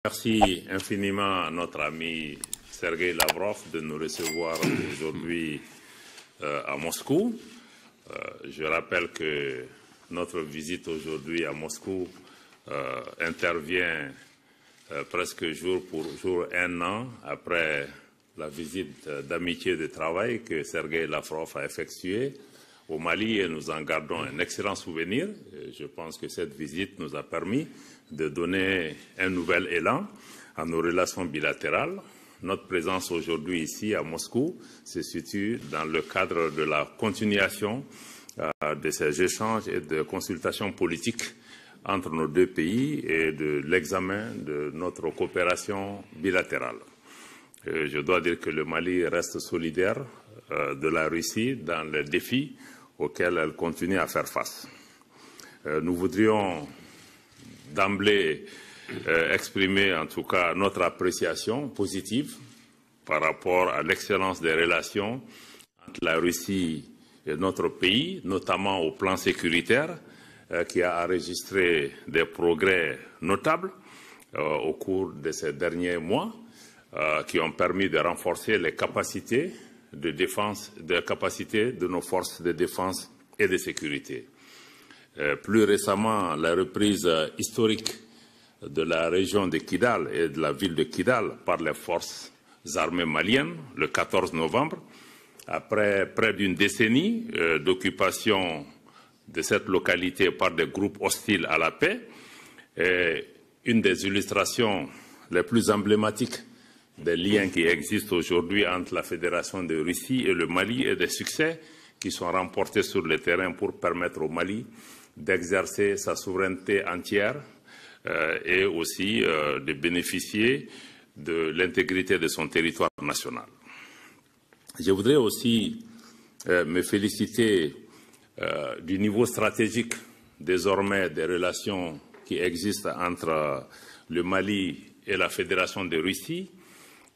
Merci infiniment à notre ami Sergueï Lavrov de nous recevoir aujourd'hui à Moscou. Je rappelle que notre visite aujourd'hui à Moscou intervient presque jour pour jour, un an après la visite d'amitié et de travail que Sergueï Lavrov a effectuée au Mali, et nous en gardons un excellent souvenir. Je pense que cette visite nous a permis de donner un nouvel élan à nos relations bilatérales. Notre présence aujourd'hui ici à Moscou se situe dans le cadre de la continuation de ces échanges et de consultations politiques entre nos deux pays et de l'examen de notre coopération bilatérale. Je dois dire que le Mali reste solidaire de la Russie dans les défis auxquels elle continue à faire face. Nous voudrions d'emblée exprimer en tout cas notre appréciation positive par rapport à l'excellence des relations entre la Russie et notre pays, notamment au plan sécuritaire, qui a enregistré des progrès notables au cours de ces derniers mois, qui ont permis de renforcer les capacités de défense, de nos forces de défense et de sécurité. Plus récemment, la reprise historique de la région de Kidal et de la ville de Kidal par les forces armées maliennes le 14 novembre, après près d'une décennie d'occupation de cette localité par des groupes hostiles à la paix, est une des illustrations les plus emblématiques des liens qui existent aujourd'hui entre la Fédération de Russie et le Mali, et des succès qui sont remportés sur le terrain pour permettre au Mali d'exercer sa souveraineté entière et aussi de bénéficier de l'intégrité de son territoire national. Je voudrais aussi me féliciter du niveau stratégique désormais des relations qui existent entre le Mali et la Fédération de Russie,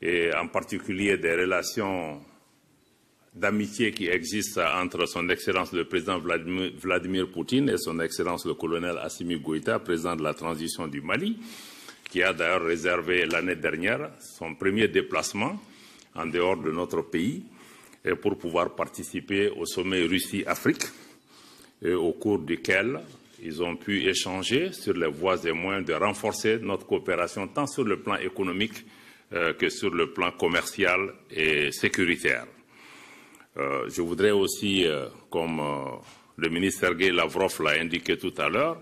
et en particulier des relations d'amitié qui existent entre son Excellence le président Vladimir Poutine et son Excellence le colonel Assimi Goïta, président de la transition du Mali, qui a d'ailleurs réservé l'année dernière son premier déplacement en dehors de notre pays et pour pouvoir participer au sommet Russie-Afrique, au cours duquel ils ont pu échanger sur les voies et moyens de renforcer notre coopération tant sur le plan économique que sur le plan commercial et sécuritaire. Je voudrais aussi, comme le ministre Sergueï Lavrov l'a indiqué tout à l'heure,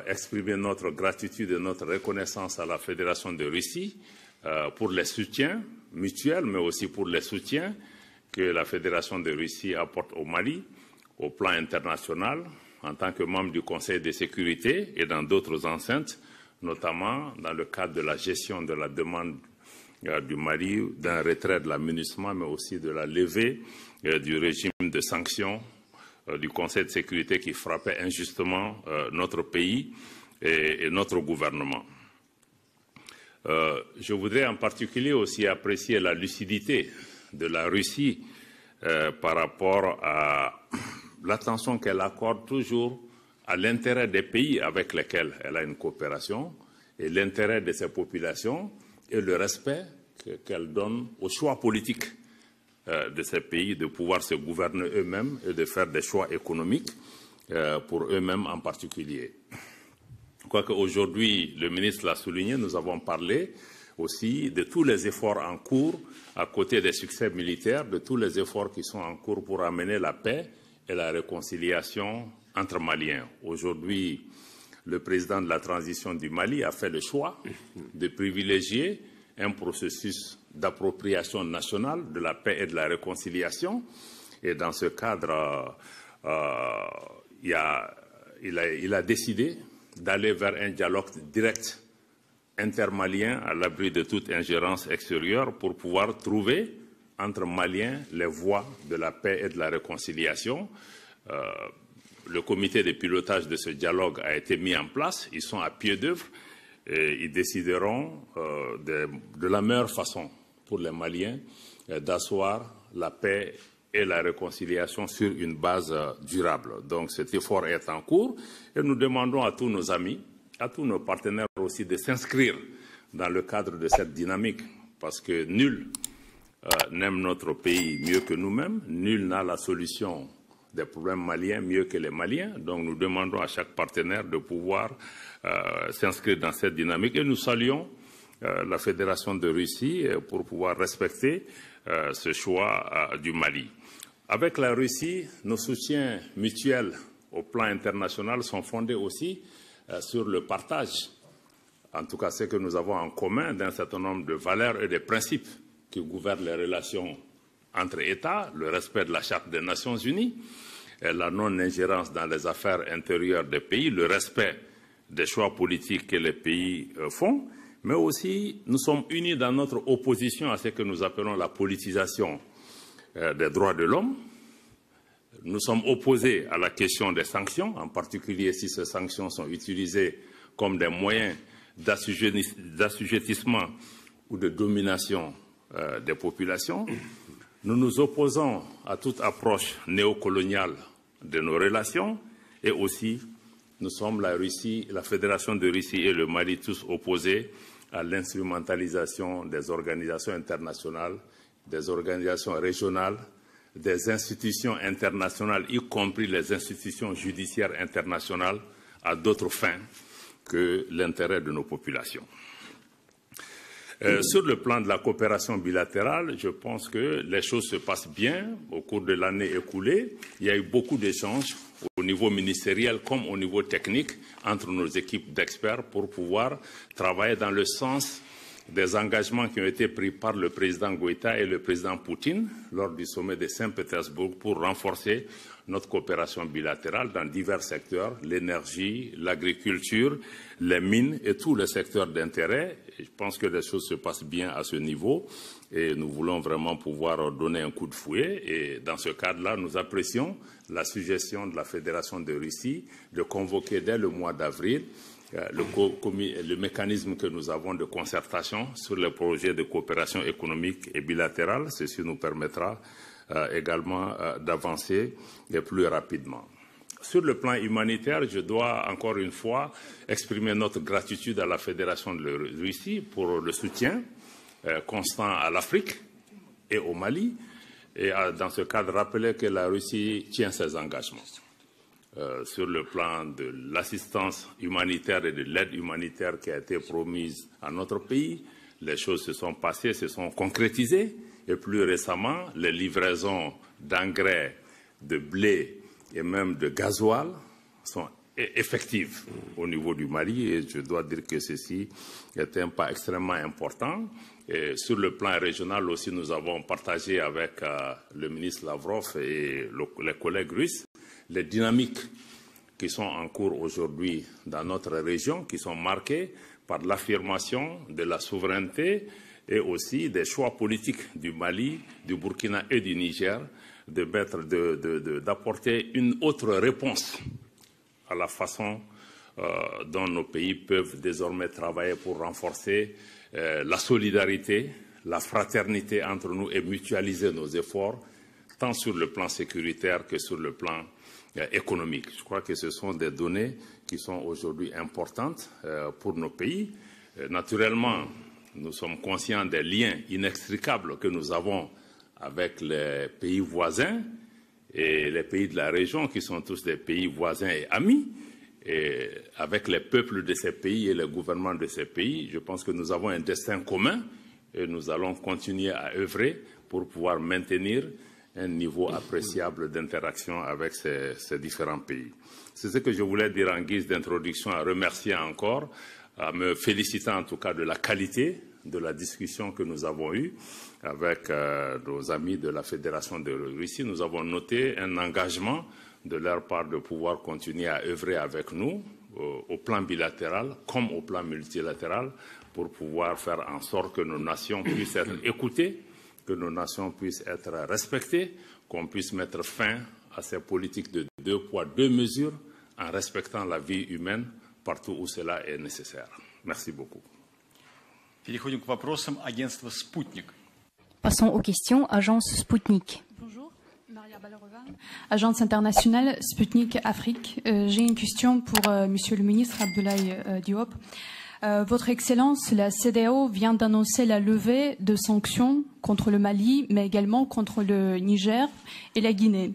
exprimer notre gratitude et notre reconnaissance à la Fédération de Russie pour les soutiens mutuels, mais aussi pour les soutiens que la Fédération de Russie apporte au Mali, au plan international, en tant que membre du Conseil de sécurité et dans d'autres enceintes, notamment dans le cadre de la gestion de la demande du Mali, d'un retrait de l'amunissement, mais aussi de la levée du régime de sanctions du Conseil de sécurité qui frappait injustement notre pays et notre gouvernement. Je voudrais en particulier aussi apprécier la lucidité de la Russie par rapport à l'attention qu'elle accorde toujours à l'intérêt des pays avec lesquels elle a une coopération et l'intérêt de ses populations et le respect qu'elle donne au choix politique de ces pays de pouvoir se gouverner eux-mêmes et de faire des choix économiques pour eux-mêmes en particulier. Quoique aujourd'hui, le ministre l'a souligné, nous avons parlé aussi de tous les efforts en cours, à côté des succès militaires, de tous les efforts qui sont en cours pour amener la paix et la réconciliation entre Maliens. Aujourd'hui, le président de la transition du Mali a fait le choix de privilégier un processus d'appropriation nationale de la paix et de la réconciliation. Et dans ce cadre, il a décidé d'aller vers un dialogue direct intermalien à l'abri de toute ingérence extérieure pour pouvoir trouver entre Maliens les voies de la paix et de la réconciliation. Le comité de pilotage de ce dialogue a été mis en place. Ils sont à pied d'œuvre et ils décideront de la meilleure façon pour les Maliens d'asseoir la paix et la réconciliation sur une base durable. Donc cet effort est en cours et nous demandons à tous nos amis, à tous nos partenaires aussi de s'inscrire dans le cadre de cette dynamique, parce que nul n'aime notre pays mieux que nous-mêmes, nul n'a la solution des problèmes maliens mieux que les Maliens. Donc nous demandons à chaque partenaire de pouvoir s'inscrire dans cette dynamique et nous saluons la Fédération de Russie pour pouvoir respecter ce choix du Mali. Avec la Russie, nos soutiens mutuels au plan international sont fondés aussi sur le partage, en tout cas ce que nous avons en commun, d'un certain nombre de valeurs et de principes qui gouvernent les relations entre États, le respect de la Charte des Nations Unies, la non-ingérence dans les affaires intérieures des pays, le respect des choix politiques que les pays font, mais aussi nous sommes unis dans notre opposition à ce que nous appelons la politisation des droits de l'homme. Nous sommes opposés à la question des sanctions, en particulier si ces sanctions sont utilisées comme des moyens d'assujettissement ou de domination des populations. Nous nous opposons à toute approche néocoloniale de nos relations et aussi nous sommes la Russie, la Fédération de Russie et le Mali tous opposés à l'instrumentalisation des organisations internationales, des organisations régionales, des institutions internationales, y compris les institutions judiciaires internationales, à d'autres fins que l'intérêt de nos populations. Sur le plan de la coopération bilatérale, je pense que les choses se passent bien au cours de l'année écoulée. Il y a eu beaucoup d'échanges au niveau ministériel comme au niveau technique entre nos équipes d'experts pour pouvoir travailler dans le sens des engagements qui ont été pris par le président Goïta et le président Poutine lors du sommet de Saint-Pétersbourg pour renforcer notre coopération bilatérale dans divers secteurs, l'énergie, l'agriculture, les mines et tous les secteurs d'intérêt. Je pense que les choses se passent bien à ce niveau et nous voulons vraiment pouvoir donner un coup de fouet. Et dans ce cadre-là, nous apprécions la suggestion de la Fédération de Russie de convoquer dès le mois d'avril le mécanisme que nous avons de concertation sur les projets de coopération économique et bilatérale. Ceci nous permettra également d'avancer plus rapidement. Sur le plan humanitaire, je dois encore une fois exprimer notre gratitude à la Fédération de Russie pour le soutien constant à l'Afrique et au Mali. Et dans ce cadre, rappeler que la Russie tient ses engagements. Sur le plan de l'assistance humanitaire et de l'aide humanitaire qui a été promise à notre pays, les choses se sont passées, se sont concrétisées. Et plus récemment, les livraisons d'engrais, de blé et même de gasoil sont effectives au niveau du Mali. Et je dois dire que ceci est un pas extrêmement important. Et sur le plan régional aussi, nous avons partagé avec le ministre Lavrov et les collègues russes les dynamiques qui sont en cours aujourd'hui dans notre région, qui sont marquées par l'affirmation de la souveraineté et aussi des choix politiques du Mali, du Burkina et du Niger d'apporter une autre réponse à la façon dont nos pays peuvent désormais travailler pour renforcer la solidarité, la fraternité entre nous et mutualiser nos efforts, tant sur le plan sécuritaire que sur le plan économique. Je crois que ce sont des données qui sont aujourd'hui importantes pour nos pays. Naturellement, nous sommes conscients des liens inextricables que nous avons avec les pays voisins et les pays de la région qui sont tous des pays voisins et amis. Et avec les peuples de ces pays et les gouvernements de ces pays, je pense que nous avons un destin commun et nous allons continuer à œuvrer pour pouvoir maintenir un niveau appréciable d'interaction avec ces différents pays. C'est ce que je voulais dire en guise d'introduction, à remercier encore, à me féliciter en tout cas de la qualité de la discussion que nous avons eue avec nos amis de la Fédération de Russie. Nous avons noté un engagement de leur part de pouvoir continuer à œuvrer avec nous au plan bilatéral comme au plan multilatéral pour pouvoir faire en sorte que nos nations puissent être écoutées, que nos nations puissent être respectées, qu'on puisse mettre fin à ces politiques de 2 poids, 2 mesures en respectant la vie humaine partout où cela est nécessaire. Merci beaucoup. Переходим к вопросам агентства «Спутник». Passons aux questions. Agence Sputnik. Bonjour, Maria Balarova, agence internationale Sputnik Afrique. J'ai une question pour Monsieur le ministre Abdoulaye Diop. Votre Excellence, la CEDEAO vient d'annoncer la levée de sanctions contre le Mali, mais également contre le Niger et la Guinée.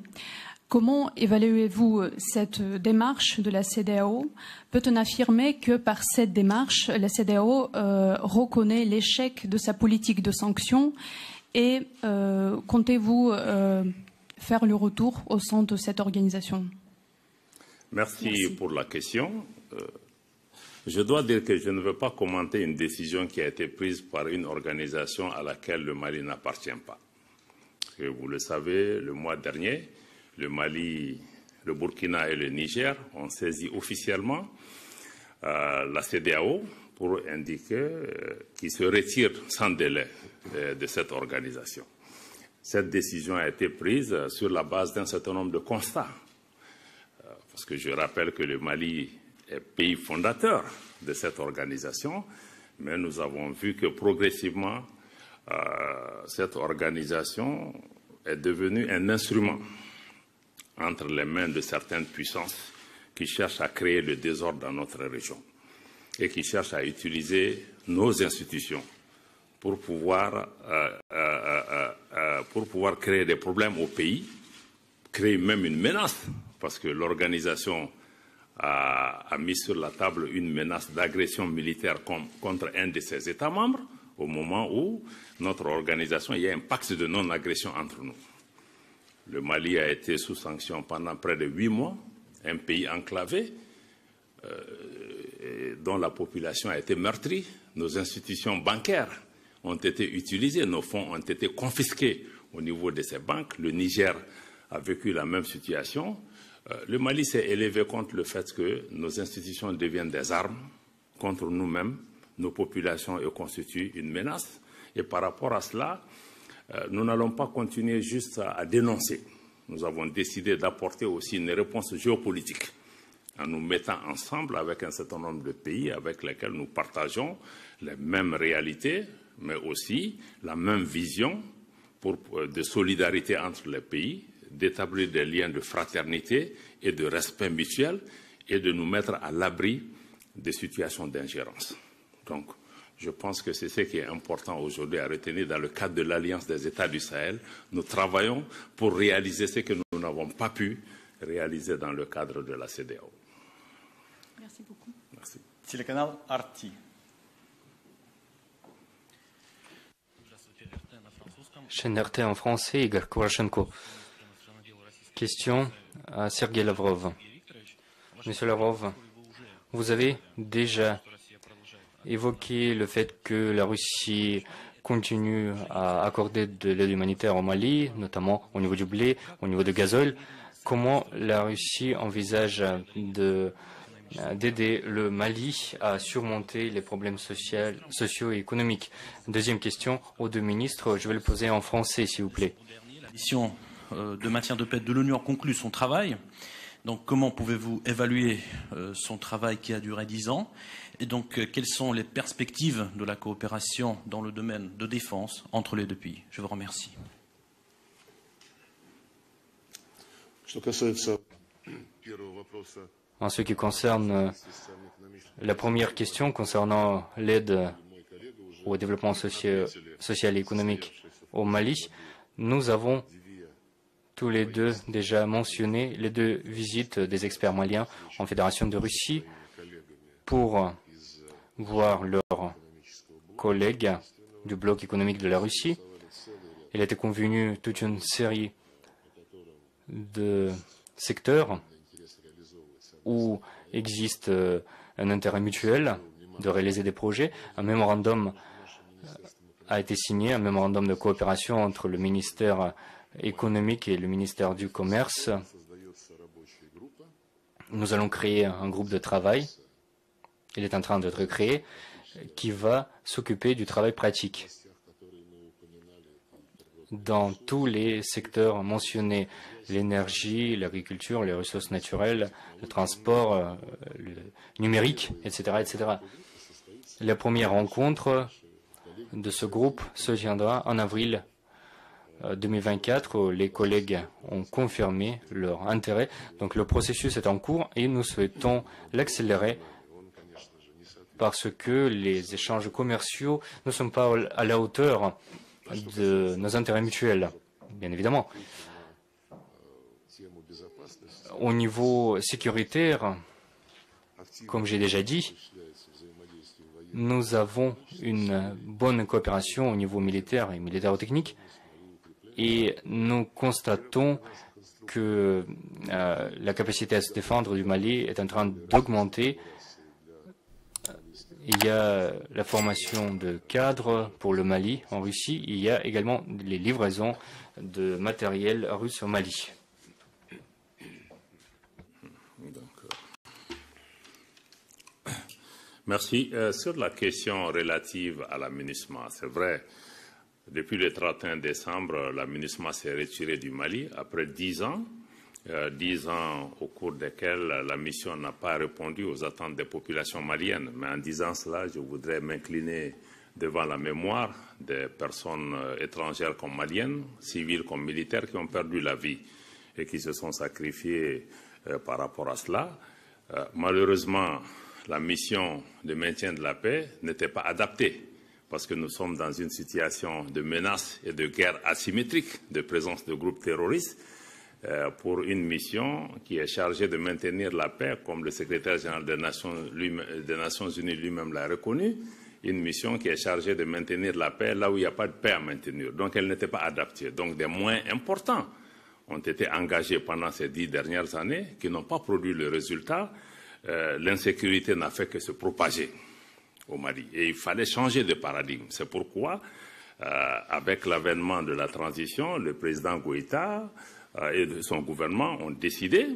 Comment évaluez-vous cette démarche de la CEDEAO? Peut-on affirmer que par cette démarche, la CEDEAO reconnaît l'échec de sa politique de sanctions et comptez-vous faire le retour au sein de cette organisation? Merci pour la question. Je dois dire que je ne veux pas commenter une décision qui a été prise par une organisation à laquelle le Mali n'appartient pas. Et vous le savez, le mois dernier, le Mali, le Burkina et le Niger ont saisi officiellement la CEDEAO pour indiquer qu'ils se retirent sans délai de cette organisation. Cette décision a été prise sur la base d'un certain nombre de constats. Parce que je rappelle que le Mali est pays fondateur de cette organisation, mais nous avons vu que progressivement, cette organisation est devenue un instrument entre les mains de certaines puissances qui cherchent à créer le désordre dans notre région et qui cherchent à utiliser nos institutions pour pouvoir créer des problèmes au pays, créer même une menace, parce que l'organisation a mis sur la table une menace d'agression militaire contre un de ses États membres au moment où notre organisation, il y a un pacte de non-agression entre nous. Le Mali a été sous sanction pendant près de 8 mois, un pays enclavé dont la population a été meurtrie. Nos institutions bancaires ont été utilisées, nos fonds ont été confisqués au niveau de ces banques. Le Niger a vécu la même situation. Le Mali s'est élevé contre le fait que nos institutions deviennent des armes contre nous-mêmes, nos populations et constituent une menace. Et par rapport à cela, nous n'allons pas continuer juste à dénoncer. Nous avons décidé d'apporter aussi une réponse géopolitique en nous mettant ensemble avec un certain nombre de pays avec lesquels nous partageons les mêmes réalités, mais aussi la même vision de solidarité entre les pays, d'établir des liens de fraternité et de respect mutuel et de nous mettre à l'abri des situations d'ingérence. Donc, je pense que c'est ce qui est important aujourd'hui à retenir dans le cadre de l'Alliance des États du Sahel. Nous travaillons pour réaliser ce que nous n'avons pas pu réaliser dans le cadre de la CEDEAO. Merci beaucoup. Merci. Телеканал Арти. Chaîne RT en français, Igor Koroshenko. Question à Sergei Lavrov. Monsieur Lavrov, vous avez déjà évoqué le fait que la Russie continue à accorder de l'aide humanitaire au Mali, notamment au niveau du blé, au niveau du gazole. Comment la Russie envisage d'aider le Mali à surmonter les problèmes sociaux et économiques? Deuxième question aux deux ministres, je vais le poser en français, s'il vous plaît. La mission de maintien de paix de l'ONU a conclu son travail. Donc, comment pouvez-vous évaluer son travail qui a duré 10 ans? Et donc, quelles sont les perspectives de la coopération dans le domaine de défense entre les deux pays? Je vous remercie. En ce qui concerne la première question concernant l'aide au développement social et économique au Mali, nous avons tous les deux déjà mentionné les deux visites des experts maliens en Fédération de Russie pour voir leurs collègues du bloc économique de la Russie. Il a été convenu toute une série de secteurs où existe un intérêt mutuel de réaliser des projets. Un mémorandum a été signé, un mémorandum de coopération entre le ministère économique et le ministère du Commerce. Nous allons créer un groupe de travail, il est en train d'être créé, qui va s'occuper du travail pratique dans tous les secteurs mentionnés, l'énergie, l'agriculture, les ressources naturelles, le transport, le numérique, etc., etc. La première rencontre de ce groupe se tiendra en avril 2024, où les collègues ont confirmé leur intérêt. Donc le processus est en cours et nous souhaitons l'accélérer parce que les échanges commerciaux ne sont pas à la hauteur de nos intérêts mutuels, bien évidemment. Au niveau sécuritaire, comme j'ai déjà dit, nous avons une bonne coopération au niveau militaire et militaro-technique et nous constatons que la capacité à se défendre du Mali est en train d'augmenter. Il y a la formation de cadres pour le Mali en Russie. Il y a également les livraisons de matériel russe au Mali. Merci. Sur la question relative à la MINUSMA, c'est vrai, depuis le 31 décembre, la MINUSMA s'est retirée du Mali après 10 ans. 10 ans au cours desquels la mission n'a pas répondu aux attentes des populations maliennes. Mais en disant cela, je voudrais m'incliner devant la mémoire des personnes étrangères comme maliennes, civiles comme militaires, qui ont perdu la vie et qui se sont sacrifiés par rapport à cela. Malheureusement, la mission de maintien de la paix n'était pas adaptée parce que nous sommes dans une situation de menace et de guerre asymétrique, de présence de groupes terroristes, pour une mission qui est chargée de maintenir la paix, comme le secrétaire général des Nations Unies lui-même l'a reconnu, une mission qui est chargée de maintenir la paix là où il n'y a pas de paix à maintenir. Donc elle n'était pas adaptée. Donc des moyens importants ont été engagés pendant ces 10 dernières années qui n'ont pas produit le résultat. L'insécurité n'a fait que se propager au Mali. Et il fallait changer de paradigme. C'est pourquoi, avec l'avènement de la transition, le président Goïta et son gouvernement ont décidé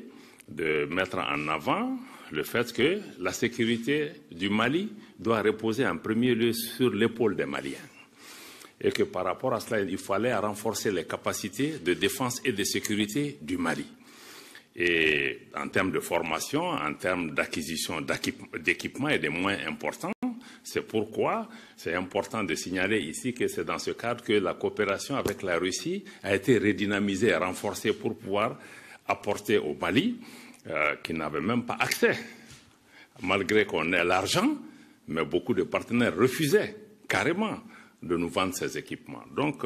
de mettre en avant le fait que la sécurité du Mali doit reposer en premier lieu sur l'épaule des Maliens. Et que par rapport à cela, il fallait renforcer les capacités de défense et de sécurité du Mali. Et en termes de formation, en termes d'acquisition d'équipements et de moyens importants, c'est pourquoi c'est important de signaler ici que c'est dans ce cadre que la coopération avec la Russie a été redynamisée et renforcée pour pouvoir apporter au Mali, qui n'avait même pas accès, malgré qu'on ait l'argent, mais beaucoup de partenaires refusaient carrément de nous vendre ces équipements. Donc,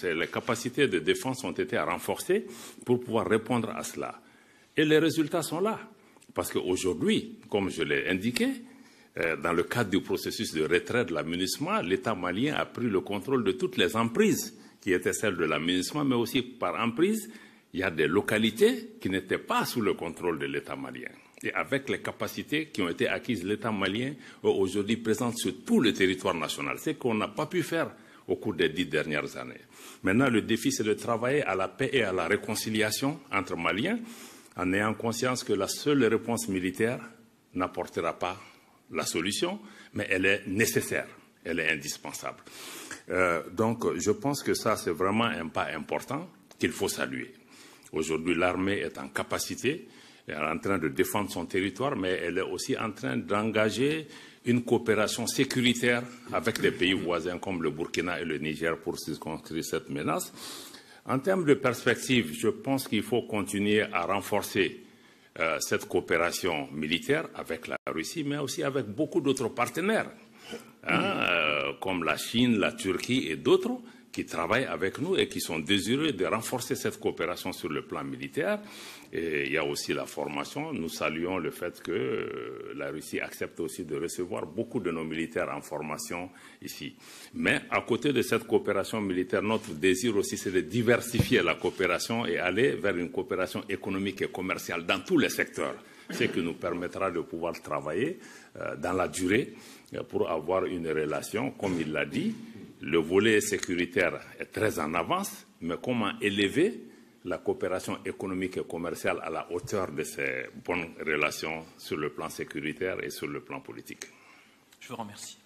les capacités de défense ont été renforcées pour pouvoir répondre à cela. Et les résultats sont là. Parce qu'aujourd'hui, comme je l'ai indiqué, dans le cadre du processus de retrait de la MINUSMA, l'État malien a pris le contrôle de toutes les emprises qui étaient celles de la MINUSMA, mais aussi par emprise, il y a des localités qui n'étaient pas sous le contrôle de l'État malien. Et avec les capacités qui ont été acquises, l'État malien est aujourd'hui présent sur tout le territoire national. C'est qu'on n'a pas pu faire au cours des 10 dernières années. Maintenant, le défi, c'est de travailler à la paix et à la réconciliation entre Maliens, en ayant conscience que la seule réponse militaire n'apportera pas la solution, mais elle est nécessaire, elle est indispensable. Donc, je pense que ça, c'est vraiment un pas important qu'il faut saluer. Aujourd'hui, l'armée est en capacité, elle est en train de défendre son territoire, mais elle est aussi en train d'engager une coopération sécuritaire avec des pays voisins comme le Burkina et le Niger pour circonscrire cette menace. En termes de perspective, je pense qu'il faut continuer à renforcer cette coopération militaire avec la Russie, mais aussi avec beaucoup d'autres partenaires, comme la Chine, la Turquie et d'autres, qui travaillent avec nous et qui sont désireux de renforcer cette coopération sur le plan militaire. Et il y a aussi la formation. Nous saluons le fait que la Russie accepte aussi de recevoir beaucoup de nos militaires en formation ici. Mais à côté de cette coopération militaire, notre désir aussi, c'est de diversifier la coopération et aller vers une coopération économique et commerciale dans tous les secteurs, ce qui nous permettra de pouvoir travailler dans la durée pour avoir une relation, comme il l'a dit. Le volet sécuritaire est très en avance, mais comment élever la coopération économique et commerciale à la hauteur de ces bonnes relations sur le plan sécuritaire et sur le plan politique? Je vous remercie.